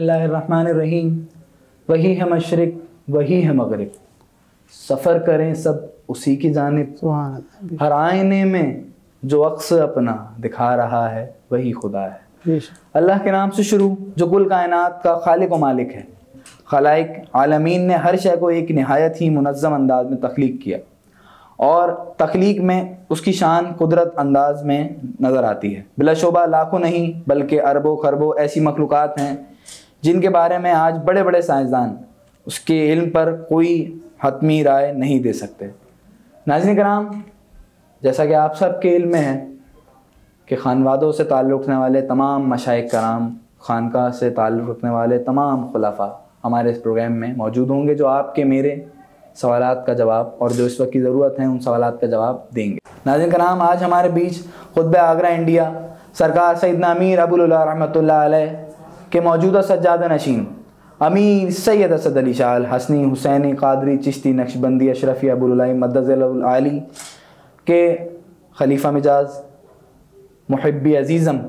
बिस्मिल्लाहिर्रहमानिर्रहीम। वही है मशरिक़ वही है मगरिब, सफ़र करें सब उसी की जानिब। हर आईने में जो अक्स अपना दिखा रहा है वही खुदा है। अल्लाह के नाम से शुरू जो कुल कायनात का खालिक व मालिक है। खलाइक आलमीन ने हर शय को एक नहायत ही मुनज़्ज़म अंदाज में तख्लीक किया और तख्लीक में उसकी शान कुदरत अंदाज में नज़र आती है। बिलाशुबा लाखों नहीं बल्कि अरबों खरबों ऐसी मखलूक़ात हैं जिनके बारे में आज बड़े बड़े साइंसदान उसके इल्म पर कोई हतमी राय नहीं दे सकते। नाज़रीन कराम, जैसा कि आप सब के इल्म में है कि खानवादों से ताल्लुक़ रखने वाले तमाम मशाइख कराम, खानका से ताल्लुक़ रखने वाले तमाम खुलाफा हमारे इस प्रोग्राम में मौजूद होंगे, जो आपके मेरे सवालात का जवाब और जो इस वक्त की ज़रूरत है उन सवालात का जवाब देंगे। नाज़रीन कराम, आज हमारे बीच खुतबे आगरा इंडिया सरकार सैयदना अमीर अबुल उला रहमतुल्लाह अलैह के मौजूदा सज्जादा नशीन अमीर सैयद असद अली शाह हसनी हुसैनी कादरी चिश्ती नक्शबंदी अशरफी अबुल उला मद्दज़ल आली के खलीफा मिजाज मुहिब्बी अज़ीज़म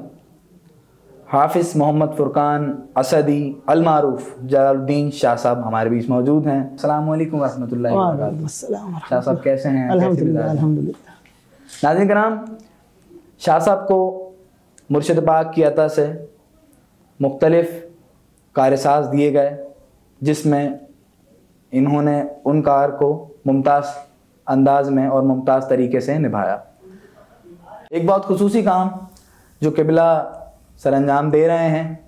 हाफिज़ मोहम्मद फ़ुरकान असदी अलमारूफ जलालुद्दीन शाह साहब हमारे बीच मौजूद हैं। अस्सलामु अलैकुम रहमतुल्लाहि व बरकातुहू। शाह साहब कैसे हैं? अल्हम्दुलिल्लाह। नाज़रीन कराम, शाह साहब को मुर्शिद पाक की अता से मुख्तलिफ़ कारसाज दिए गए जिसमें इन्होंने उन कार को मुमताज़ अंदाज में और मुमताज़ तरीके से निभाया। एक बहुत खुसूसी काम जो क़िबला सर अंजाम दे रहे हैं,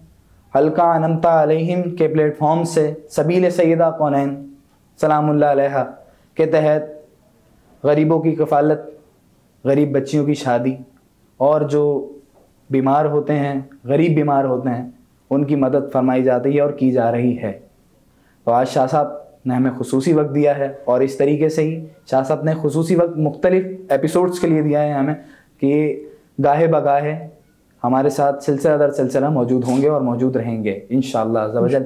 हल्का अनमता अलैहिम के प्लेटफॉर्म से सबील सैयदा कौनैन सलामुल्लाह अलैहा के तहत गरीबों की कफ़ालत, गरीब बच्चियों की शादी और जो बीमार होते हैं, गरीब बीमार होते हैं, उनकी मदद फरमाई जाती है और की जा रही है। तो आज शाह साहब ने हमें खुसूसी वक्त दिया है और इस तरीके से ही शाह साहब ने खुसूसी वक्त मुख्तलिफ एपिसोड्स के लिए दिया है हमें कि गाहे बगाहे हमारे साथ सिलसिला दर सिलसिला मौजूद होंगे और मौजूद रहेंगे इंशाअल्लाह अज़्ज़ा वजल।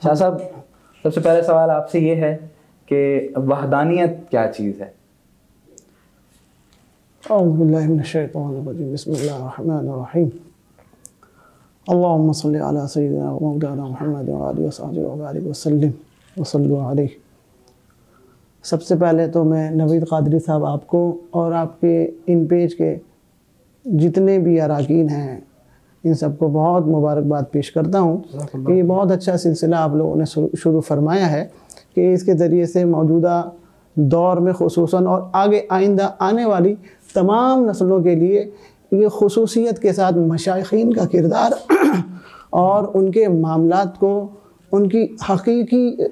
शाह साहब, सबसे पहले सवाल आपसे ये है कि वहदानियत क्या चीज़ है? औज़ु बिल्लाहि मिनश शैतानिर रजीम, बिस्मिल्लाहिर रहमानिर रहीम। अल्लाहुम्मा सल्लि अला सय्यिदिना व मौलाना मुहम्मद व आलिहि व सहबिहि व बारिक व सल्लिम व सल्लु अलैहि। सबसे पहले तो मैं नवीद कादरी साहब आपको और आपके इन पेज के जितने भी अरकान हैं इन सबको बहुत मुबारकबाद पेश करता हूँ कि ये बहुत अच्छा सिलसिला आप लोगों ने शुरू फरमाया है कि इसके ज़रिए से मौजूदा दौर में ख़ुसूसन और आगे आइंदा आने वाली तमाम नस्लों के लिए ये ख़ुसूसियत के साथ मशाइखीन का किरदार और उनके मामलात को, उनकी हकीकी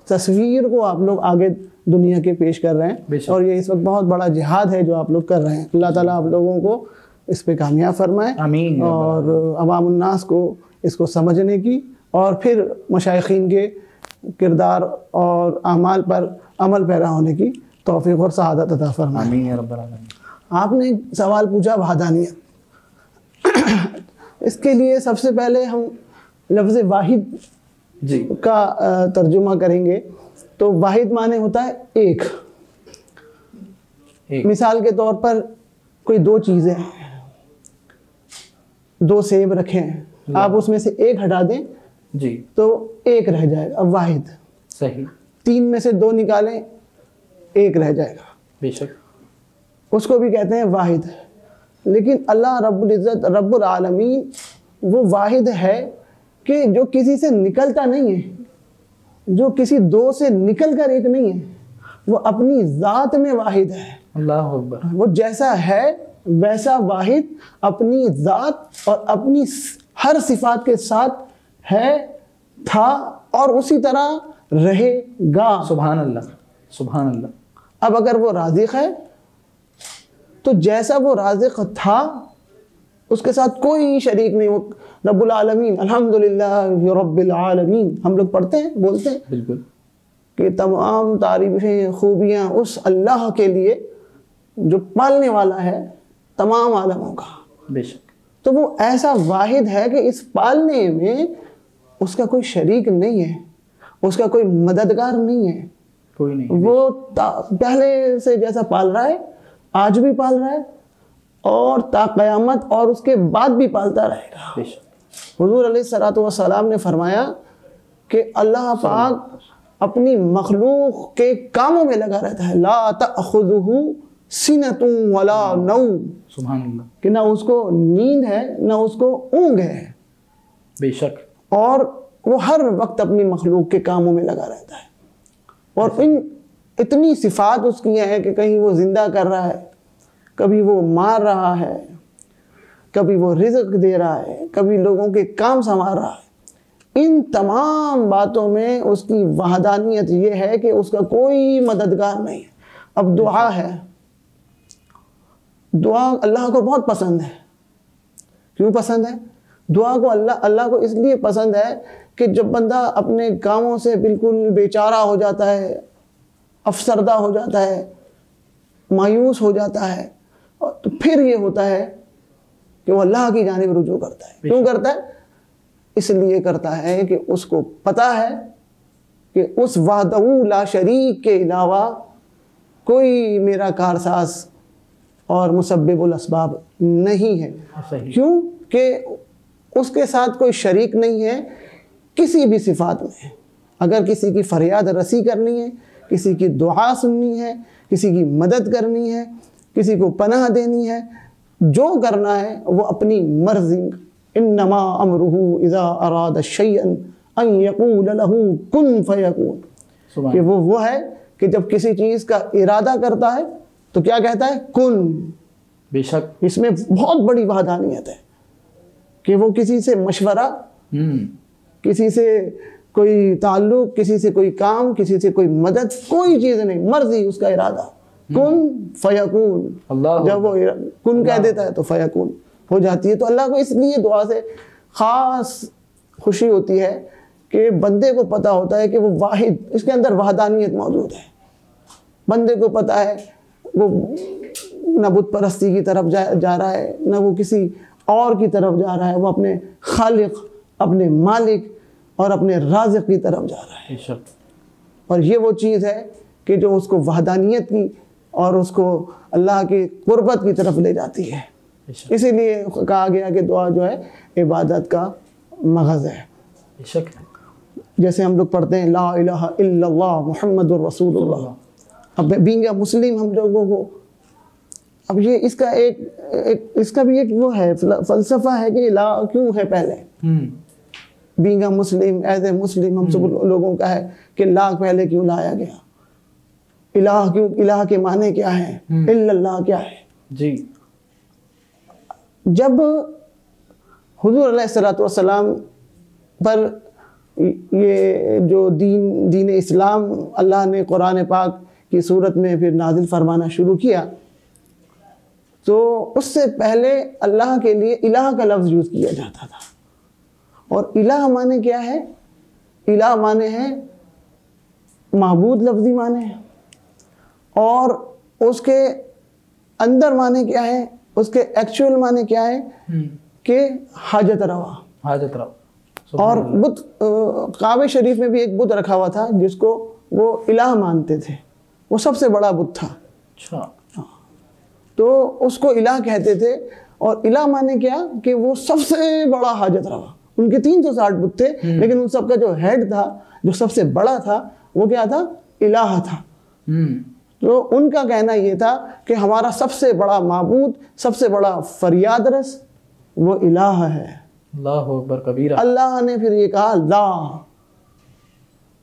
तस्वीर को आप लोग आगे दुनिया के पेश कर रहे हैं। और ये इस वक्त बहुत बड़ा जिहाद है जो आप लोग कर रहे हैं। अल्लाह ताला आप लोगों को इस पे कामयाब फरमाए, आमीन। और अवामुन्नास को इसको समझने की और फिर मशाइखीन के किरदार और अमाल पर अमल पैरा होने की तौफीक और सआदत अता फरमाए, आमीन या रब्बल आलमीन। आपने सवाल पूछा वहदानियत। इसके लिए सबसे पहले हम लफ्ज़ वाहिद जी का तर्जुमा करेंगे। तो वाहिद माने होता है एक। मिसाल के तौर पर कोई दो चीज़ें हैं, दो सेब रखे हैं, आप उसमें से एक हटा दें जी तो एक रह जाएगा, अब वाहिद। सही। तीन में से दो निकालें, एक रह जाएगा, बेशक, उसको भी कहते हैं वाहिद। लेकिन अल्लाह रब्बुल इज़्ज़त रब्बुल आलमीन वो वाहिद है कि जो किसी से निकलता नहीं है, जो किसी दो से निकल कर एक नहीं है, वो अपनी ज़ात में वाहिद है। अल्लाह अकबर। वो जैसा है वैसा वाहिद अपनी ज़ात और अपनी हर सिफात के साथ है, था और उसी तरह रहेगा। सुभान अल्लाह, सुभान अल्लाह। अब अगर वो राज़िक़ है तो जैसा वो राज़िक़ था उसके साथ कोई शरीक नहीं। वो रब्बुल आलमीन, अल्हम्दुलिल्लाह रब्बिल आलमीन हम लोग पढ़ते हैं, बोलते हैं बिल्कुल कि तमाम तारीफ़ें खूबियाँ उस अल्लाह के लिए जो पालने वाला है तमाम आलमों का, बेशक। तो वो ऐसा वाहिद है कि इस पालने में उसका कोई शरीक नहीं है, उसका कोई मददगार नहीं है, कोई नहीं। वो पहले से जैसा पाल रहा है आज भी पाल रहा है और ता क़यामत और उसके बाद भी पालता रहेगा। हुजूर अलैहिस्सलातु वस्सलाम ने फरमाया कि अल्लाह पाक अपनी मखलूक के कामों में लगा रहता है। ला तअखुज़ुहु सिनतुन वला नौम, सुभान अल्लाह, कि ना उसको नींद है ना उसको ऊँघ है। बेशक। और वो हर वक्त अपनी मखलूक के कामों में लगा रहता है। और इतनी सिफात उसकी हैं कि कहीं वो जिंदा कर रहा है, कभी वो मार रहा है, कभी वो रिज़्क दे रहा है, कभी लोगों के काम संवार रहा है। इन तमाम बातों में उसकी वहदानियत ये है कि उसका कोई मददगार नहीं है। अब दुआ है, दुआ अल्लाह को बहुत पसंद है। क्यों पसंद है? दुआ को अल्लाह को इसलिए पसंद है कि जब बंदा अपने कामों से बिल्कुल बेचारा हो जाता है, अफसरदा हो जाता है, मायूस हो जाता है, तो फिर ये होता है कि वो अल्लाह की जानिब रुजू करता है। क्यों करता है? इसलिए करता है कि उसको पता है कि उस वहदहू ला शरीक के अलावा कोई मेरा कारसाज और मुसब्बिबुल असबाब नहीं है। क्यों? कि उसके साथ कोई शरीक नहीं है किसी भी सिफात में। अगर किसी की फरियाद रसी करनी है, किसी की दुआ सुननी है, किसी की मदद करनी है, किसी को पनाह देनी है, जो करना है वो अपनी मर्जी। इन्नमा अमरुहु इज़ा अरादा शैअन अन यक़ूल लहू कुन फयकून, कि वो है कि जब किसी चीज़ का इरादा करता है तो क्या कहता है? कुन। बेशक। इसमें बहुत बड़ी वहदानियत है कि वो किसी से मशवरा, किसी से कोई ताल्लुक, किसी से कोई काम, किसी से कोई मदद, कोई चीज़ नहीं, मर्जी उसका इरादा। कुन फयकून, जब वो कुन कह देता है तो फयकून हो जाती है। तो अल्लाह को इसलिए दुआ से ख़ास खुशी होती है कि बंदे को पता होता है कि वो वाहिद, इसके अंदर वहदानियत मौजूद है। बंदे को पता है वो न बुत परस्ती की तरफ जा रहा है, न वो किसी और की तरफ जा रहा है, वो अपने खालिक, अपने मालिक और अपने राज़िक़ की तरफ जा रहा है। और ये वो चीज़ है कि जो उसको वहदानियत की और उसको अल्लाह की कुर्बत की तरफ ले जाती है। इसीलिए कहा गया कि दुआ जो है इबादत का मग़ज़ है। जैसे हम लोग पढ़ते हैं ला इलाहा इल्लल्लाह मुहम्मदुर रसूलुल्लाह। अब बीइंग अ मुस्लिम हम लोगों को, अब ये इसका भी एक वो है फ़लसफ़ा है कि ला क्यों है पहले। Being a Muslim, as a मुस्लिम हम सब लोगों का है कि ला पहले क्यों लाया गया। इलाह क्यों, इलाह के माने क्या है, इल्लल्लाह क्या है जी। जब हुजूर अलैहिस्सलातु वस्सलाम पर ये जो दीन इस्लाम अल्लाह ने कुरान पाक की सूरत में फिर नाजिल फरमाना शुरू किया, तो उससे पहले अल्लाह के लिए इलाह का लफ्ज़ यूज़ किया जाता था। और इलाह माने क्या है? इलाह माने है माबूद, लफ्ज़ी माने है, और उसके अंदर माने क्या है, उसके एक्चुअल माने क्या है कि हाजत रवा। हाजत रवा। और बुत, काबे शरीफ में भी एक बुत रखा हुआ था जिसको वो इलाह मानते थे, वो सबसे बड़ा बुत था। अच्छा। तो उसको इलाह कहते थे। और इलाह माने क्या कि वो सबसे बड़ा हाजत रवा। उनके 360 बुत थे, लेकिन उन सबका जो हेड था, जो सबसे बड़ा था, वो क्या था? इलाह था। तो उनका कहना ये था कि हमारा सबसे बड़ा माबूद, सबसे बड़ा फरियाद रस वो इलाह है। अल्लाहु अकबर कबीरा। अल्लाह ने फिर ये कहा ला,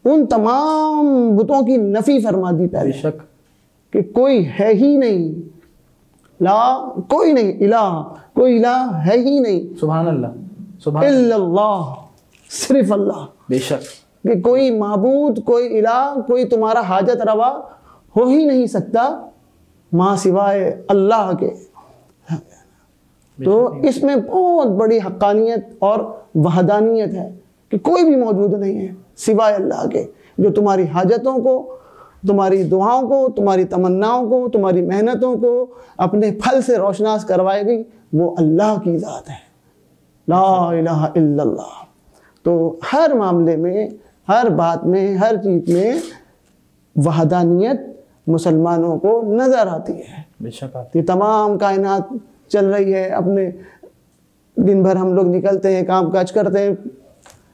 उन तमाम बुतों की नफी फरमा दी पहले, शक कि कोई है ही नहीं। ला कोई नहीं, इलाह कोई इलाह है ही नहीं। सुभान अल्लाह, सुभान अल्लाह, सिर्फ अल्लाह। बेशक कि कोई माबूद, कोई इलाह, कोई तुम्हारा हाजत रवा हो ही नहीं सकता माँ सिवाय अल्लाह के। तो इसमें बहुत बड़ी हक्कानियत और वहदानियत है कि कोई भी मौजूद नहीं है सिवाय अल्लाह के, जो तुम्हारी हाजतों को, तुम्हारी दुआओं को, तुम्हारी तमन्नाओं को, तुम्हारी मेहनतों को अपने फल से रोशनास करवाएगी। वो अल्लाह की ज़ात है, ला इलाहा इल्लल्लाह। तो हर मामले में, हर बात में, हर चीज़ में वहदानियत मुसलमानों को नज़र आती है। बेशक आती है। तमाम कायनात चल रही है अपने दिन भर हम लोग निकलते हैं, काम काज करते हैं,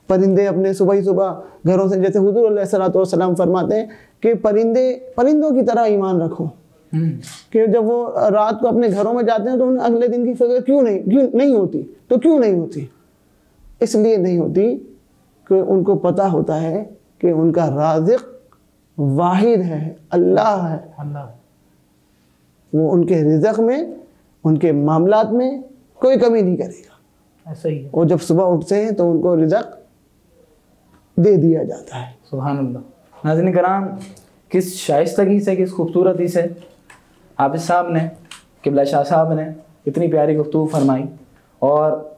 परिंदे अपने सुबह ही सुबह घरों से, जैसे हुजूर अलैहिस्सलाम फरमाते हैं कि परिंदों की तरह ईमान रखो, कि जब वो रात को अपने घरों में जाते हैं तो उन्हें अगले दिन की फिक्र क्यों नहीं होती। तो क्यों नहीं होती? इसलिए नहीं होती कि उनको पता होता है कि उनका राज़िक़ वाहिद है, अल्लाह है। वो उनके रिज़्क़ में, उनके मामलात में कोई कमी नहीं करेगा। ऐसा ही है। और जब सुबह उठते हैं तो उनको रिज़्क़ दे दिया जाता है। सुभान अल्लाह। नाज़रीन कराम, किस शाइस्तगी से, किस खूबसूरती से हाफिज़ साहब ने, क़िबला शाह साहब ने इतनी प्यारी गुफ्तगू फरमाई, और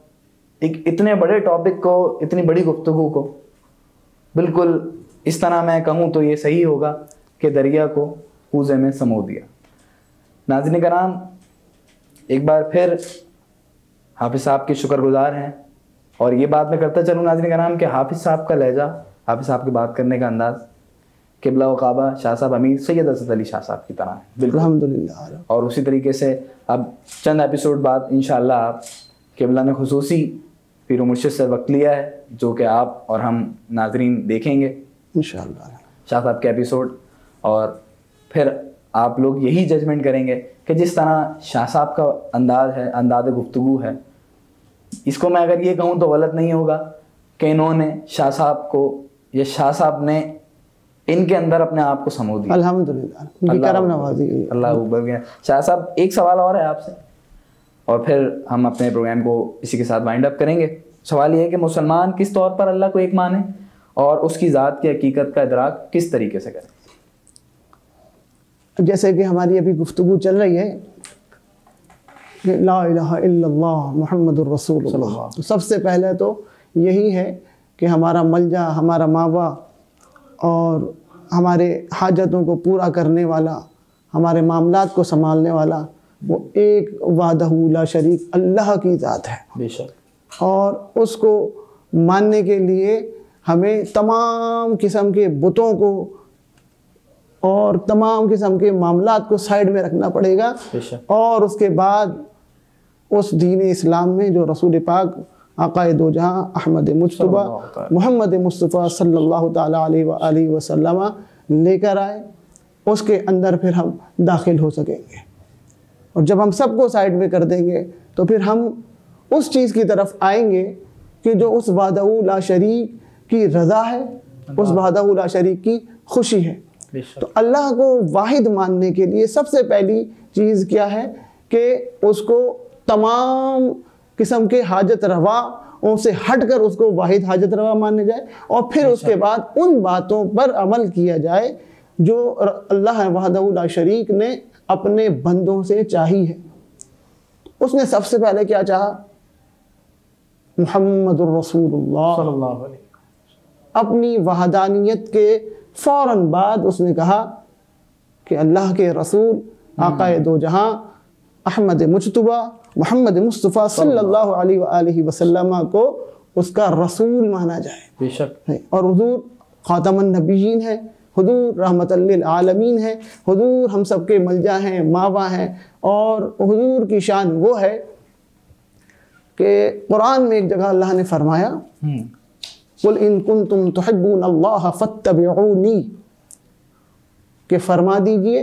एक इतने बड़े टॉपिक को, इतनी बड़ी गुफ्तगू को बिल्कुल इस तरह मैं कहूँ तो ये सही होगा कि दरिया को कूज़े में समो दिया। नाज़रीन कराम, एक बार फिर हाफिज़ साहब के शुक्रगुजार हैं। और ये बात मैं करता चलूँ नाज़रीन कराम कि हाफिज़ साहब का लहजा, हाफिज़ साहब की बात करने का अंदाज़ क़िबला व काबा शाह साहब अमीर सैयद असद अली शाह साहब की तरह है, बिल्कुल अल्हम्दुलिल्लाह। और उसी तरीके से अब चंद एपिसोड बाद इंशाअल्लाह आप क़िबला ने खुसूसी पीर मुर्शिद से वक्त लिया है, जो कि आप और हम नाज़रीन देखेंगे इंशाअल्लाह शाह साहब के एपिसोड। और फिर आप लोग यही जजमेंट करेंगे कि जिस तरह शाह साहब का अंदाज़ है, अंदाज़ गुफ्तगू है, इसको मैं अगर ये कहूँ तो गलत नहीं होगा कि इन्होंने शाह साहब को, या शाह साहब ने इनके अंदर अपने आप को समो दिया। अल्हम्दुलिल्लाह, उनकी करम नवाज़ी। अल्लाह अकबर। शाह साहब, एक सवाल और है आपसे, और फिर हम अपने प्रोग्राम को इसी के साथ वाइंड अप करेंगे। सवाल ये है कि मुसलमान किस तौर पर अल्लाह को एक माने और उसकी ज़ात की हकीकत का इदराक किस तरीके से करें? जैसे कि हमारी अभी गुफ्तगू चल रही है कि ला इलाहा इल्लल्लाह मुहम्मदुर रसूलुल्लाह, तो सबसे पहले तो यही है कि हमारा मलजा, हमारा मावा और हमारे हाजतों को पूरा करने वाला, हमारे मामलात को संभालने वाला वो एक वादहू ला शरीक अल्लाह की ज़ात है बेशक। और उसको मानने के लिए हमें तमाम किस्म के बुतों को और तमाम किस्म के मामलात को साइड में रखना पड़ेगा। और उसके बाद उस दीन इस्लाम में जो रसूल पाक आक़ाए दो जहां अहमद मुज्तबा मोहम्मद मुस्तफ़ा सल्लल्लाहु ताला अलैहि वसल्लम लेकर आए, उसके अंदर फिर हम दाखिल हो सकेंगे। और जब हम सबको साइड में कर देंगे तो फिर हम उस चीज़ की तरफ आएंगे कि जो उस वादऊ ला शरीक की रज़ा है, उस वादऊ ला शरीक की खुशी है। तो अल्लाह को वाहिद मानने के लिए सबसे पहली चीज़ क्या है कि उसको तमाम किस्म के हाजत रवाओं से हटकर उसको वाहिद हाजत रवा माने जाए, और फिर उसके बाद उन बातों पर अमल किया जाए जो अल्लाह वहदहू ला शरीक ने अपने बंदों से चाही है। उसने सबसे पहले क्या चाहा? मुहम्मदुर रसूलुल्लाह सल्लल्लाहु अलैहि वसल्लम। अपनी वहदानियत के फ़ौरन बाद उसने कहा कि अल्लाह के रसूल आक़ाए दो जहां अहमद मुज्तबा मोहम्मद मुस्तफ़ा सल्लल्लाहु अलैहि वसल्लम को उसका रसूल माना जाए बेशक। और हुजूर ख़ातमुन नबिय्यीन है, हुजूर रहमतल लिल आलमीन है, हुजूर हम सब के मलजा हैं, मावा हैं। और हुजूर की शान वो है कि कुरान में एक जगह अल्लाह ने फरमाया कुल इन कुंतुम तुहिब्बूनल्लाह फत्तबिऊनी, कि फरमा दीजिए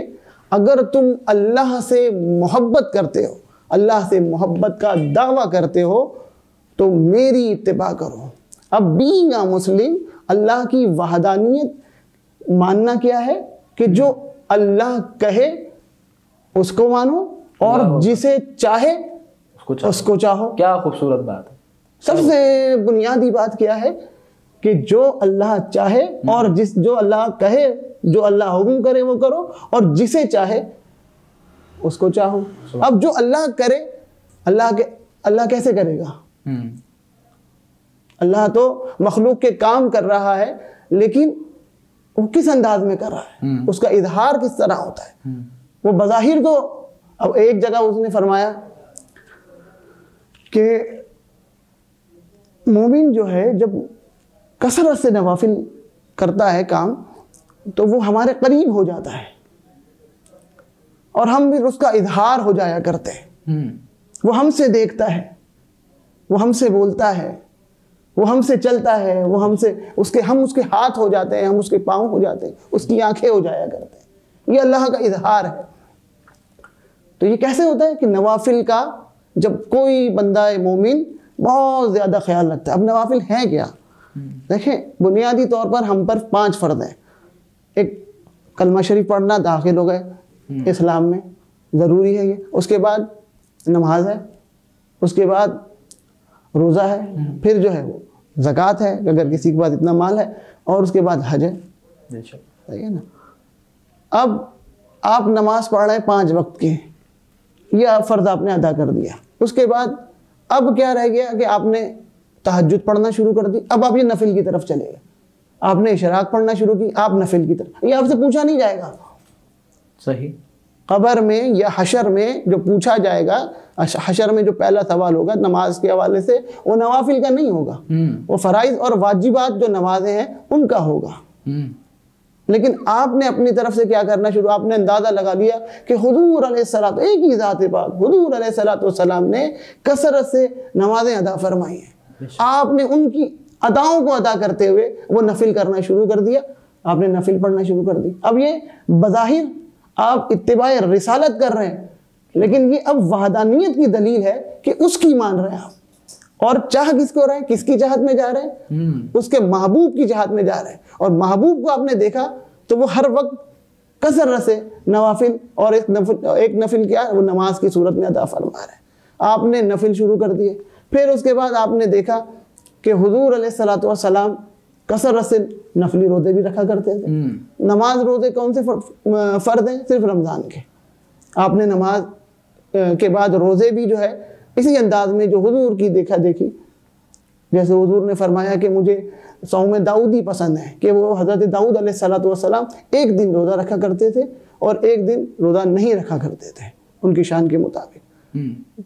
अगर तुम अल्लाह से मोहब्बत करते हो, अल्लाह से मोहब्बत का दावा करते हो तो मेरी इत्तिबा करो। अब बीइंग अ मुस्लिम, अल्लाह की वहदानियत मानना क्या है कि जो अल्लाह कहे उसको मानो और जिसे चाहे उसको चाहो। क्या खूबसूरत बात है। सबसे बुनियादी बात क्या है कि जो अल्लाह चाहे और जो अल्लाह कहे, जो अल्लाह हुक्म करे वो करो, और जिसे चाहे उसको चाहो। अब जो अल्लाह करे, अल्लाह कैसे करेगा? अल्लाह तो मखलूक के काम कर रहा है, लेकिन वो किस अंदाज में कर रहा है, उसका इजहार किस तरह होता है। वो बज़ाहिर तो, अब एक जगह उसने फरमाया कि मोमिन जो है जब कसरत से नवाफिल करता है काम तो वो हमारे करीब हो जाता है और हम भी उसका इजहार हो जाया करते हैं। वो हमसे देखता है वो हमसे बोलता है, वो हमसे चलता है, वो हम उसके हाथ हो जाते हैं, हम उसके पाँव हो जाते हैं, उसकी आंखें हो जाया करते हैं। ये अल्लाह का इजहार है। तो ये कैसे होता है कि नवाफिल का जब कोई बंदा मोमिन बहुत ज़्यादा ख्याल रखता है। अब नवाफिल है क्या? देखें, बुनियादी तौर पर हम पर 5 फ़र्ज़ हैं। एक कलमा शरीफ पढ़ना, दाखिल हो गए इस्लाम में, ज़रूरी है ये। उसके बाद नमाज है, उसके बाद रोज़ा है, फिर जो है वो ज़कात है अगर किसी के पास इतना माल है, और उसके बाद हज है। सही है ना? अब आप नमाज पढ़ रहे हैं 5 वक्त की, यह फ़र्ज़ आपने अदा कर दिया। उसके बाद अब क्या रह गया कि आपने तहज्जुद पढ़ना शुरू कर दी। अब आप ये नफिल की तरफ चले गए, आपने इशराक पढ़ना शुरू की, आप नफिल की तरफ। ये आपसे पूछा नहीं जाएगा। सही। कब्र में या हशर में जो पूछा जाएगा, हशर में जो पहला सवाल होगा नमाज के हवाले से, वो नवाफिल का नहीं होगा, वो फ़राइज़ और वाजिबात जो नमाजें हैं उनका होगा। लेकिन आपने अपनी तरफ से क्या करना शुरू, आपने अंदाज़ा लगा लिया कि हुजूर अलैहिस्सलाम, एक ही ज़ात पाक हुजूर अलैहिस्सलाम ने कसरत से नमाजें अदा फरमाई हैं। आपने उनकी अदाओं को अदा करते हुए वो नफिल करना शुरू कर दिया, आपने नफिल पढ़ना शुरू कर दी। अब ये बज़ाहिर आप इत्तिबाए रिसालत कर रहे हैं, लेकिन ये अब वहदानियत की दलील है कि उसकी मान रहे हैं आप, और चाह किसको रहे हैं, किसकी चाहत में जा रहे हैं? उसके महबूब की चाहत में जा रहे हैं। और महबूब को आपने देखा तो वो हर वक्त कसरत से नवाफिल, और एक नफिल क्या है, वो नमाज की सूरत में अदा फरमा रहे हैं। आपने नफिल शुरू कर दिए। फिर उसके बाद आपने देखा कि हुजूर अलैहिस्सलाम कसरत से नफली रोज़े भी रखा करते थे। नमाज रोज़े कौन से फ़र्ज़ हैं? सिर्फ रमज़ान के। आपने नमाज के बाद रोज़े भी जो है इसी अंदाज में जो हुजूर की देखा देखी, जैसे हुजूर ने फरमाया कि मुझे सौम दाऊदी पसंद है, कि वो हज़रत दाऊद अलैहिस्सलाम एक दिन रोज़ा रखा करते थे और एक दिन रोज़ा नहीं रखा करते थे उनकी शान के मुताबिक।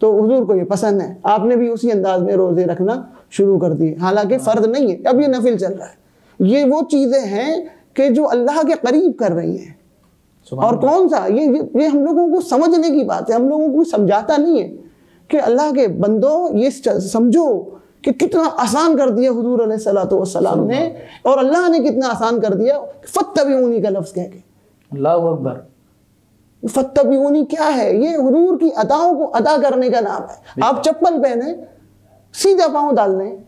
तो हुजूर को ये पसंद है, आपने भी उसी अंदाज में रोज़े रखना शुरू कर दिए। हालांकि फ़र्ज नहीं है, अब ये नफिल चल रहा है। ये वो चीज़ें हैं कि जो अल्लाह के करीब कर रही हैं। और कौन सा, ये हम लोगों को समझने की बात है, हम लोगों को समझाता नहीं है कि अल्लाह के बंदो ये समझो कि कितना आसान कर दिया हुजूर अलैहिस्सलाम ने, और अल्लाह ने कितना आसान कर दिया फत्तबिऊनी का लफ्ज़ कह के। अल्लाहु अकबर। फत्तबिऊनी क्या है? ये हुजूर की अदाओं को अदा करने का नाम है। आप चप्पल पहने, सीधा पाँव डाल लें,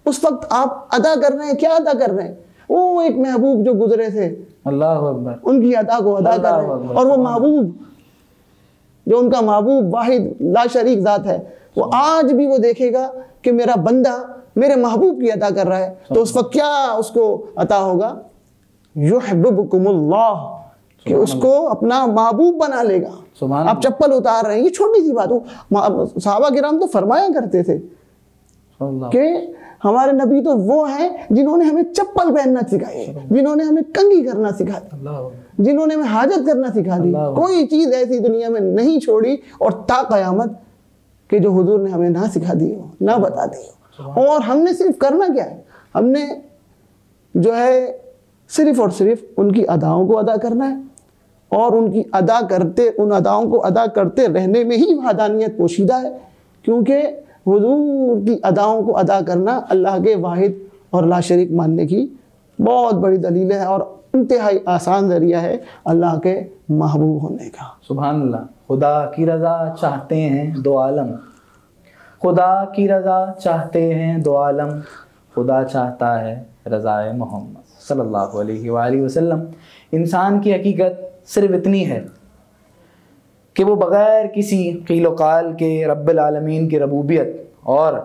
उस वक्त आप अदा कर रहे हैं। क्या अदा कर रहे हैं? वो एक महबूब जो गुजरे थे, अल्लाहु अकबर, उनकी अदा को अदा कर रहे हैं। और वो महबूब जो उनका महबूब वाहिद ला शरीक ज़ात है, वो आज भी वो देखेगा कि मेरा बंदा मेरे महबूब की अदा कर रहा है, तो उस वक्त क्या उसको अता होगा? युहिब्बुकुमुल्लाह, कि उसको अपना महबूब बना लेगा। आप चप्पल उतार रहे हैं, ये छोटी सी बात हो। सहाबा किराम तो फरमाया करते थे कि हमारे नबी तो वो हैं जिन्होंने हमें चप्पल पहनना सिखाई, जिन्होंने हमें कंघी करना सिखाया, जिन्होंने हमें हाजत करना सिखा दी। कोई चीज़ ऐसी दुनिया में नहीं छोड़ी और ता क़यामत कि जो हुजूर ने हमें ना सिखा दी हो, ना बता दी हो। और हमने सिर्फ करना क्या है? हमने जो है सिर्फ और सिर्फ उनकी अदाओं को अदा करना है, और उनकी अदा करते, उन अदाओं को अदा करते रहने में ही वहदानियत पोशीदा है। क्योंकि हुजूर की अदाओं को अदा करना अल्लाह के वाहिद और ला शरीक मानने की बहुत बड़ी दलील है, और इंतहाई आसान ज़रिया है अल्लाह के महबूब होने का। सुभान अल्लाह। खुदा की रज़ा चाहते हैं दो आलम, खुदा की रज़ा चाहते हैं दो आलम, खुदा चाहता है रज़ाए मोहम्मद सल्लल्लाहु अलैहि वसल्लम। इंसान की हकीकत सिर्फ इतनी है कि वो बग़ैर किसी क़ील क़ाल के रब्बुल आलमीन की रबूबियत और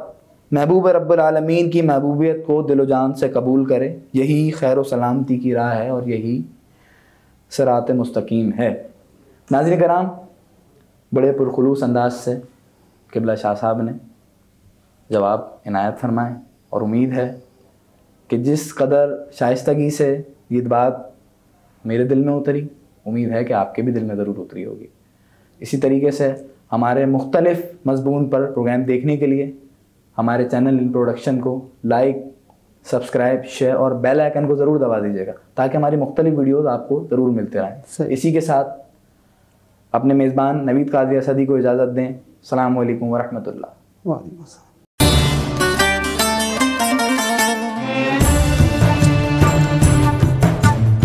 महबूब रब्बुल आलमीन की महबूबियत को दिलो जान से कबूल करे। यही खैर व सलामती की राह है और यही सिरात मुस्तकीम है। नाज़रीन कराम, बड़े पुरखुलूस अंदाज से क़िबला शाह साहब ने जवाब इनायत फरमाए, और उम्मीद है कि जिस कदर शाइस्तगी से ये बात मेरे दिल में उतरी, उम्मीद है कि आपके भी दिल में ज़रूर उतरी होगी। इसी तरीके से हमारे मुख्तलिफ़ मज़मून पर प्रोग्राम देखने के लिए हमारे चैनल इन प्रोडक्शन को लाइक, सब्सक्राइब, शेयर और बेल आइकन को ज़रूर दबा दीजिएगा, ताकि हमारी मुख्तलिफ़ वीडियोज़ आपको ज़रूर मिलते रहें। इसी के साथ अपने मेज़बान नवीद कादरी असदी को इजाज़त दें। अस्सलामु अलैकुम व रहमतुल्लाह।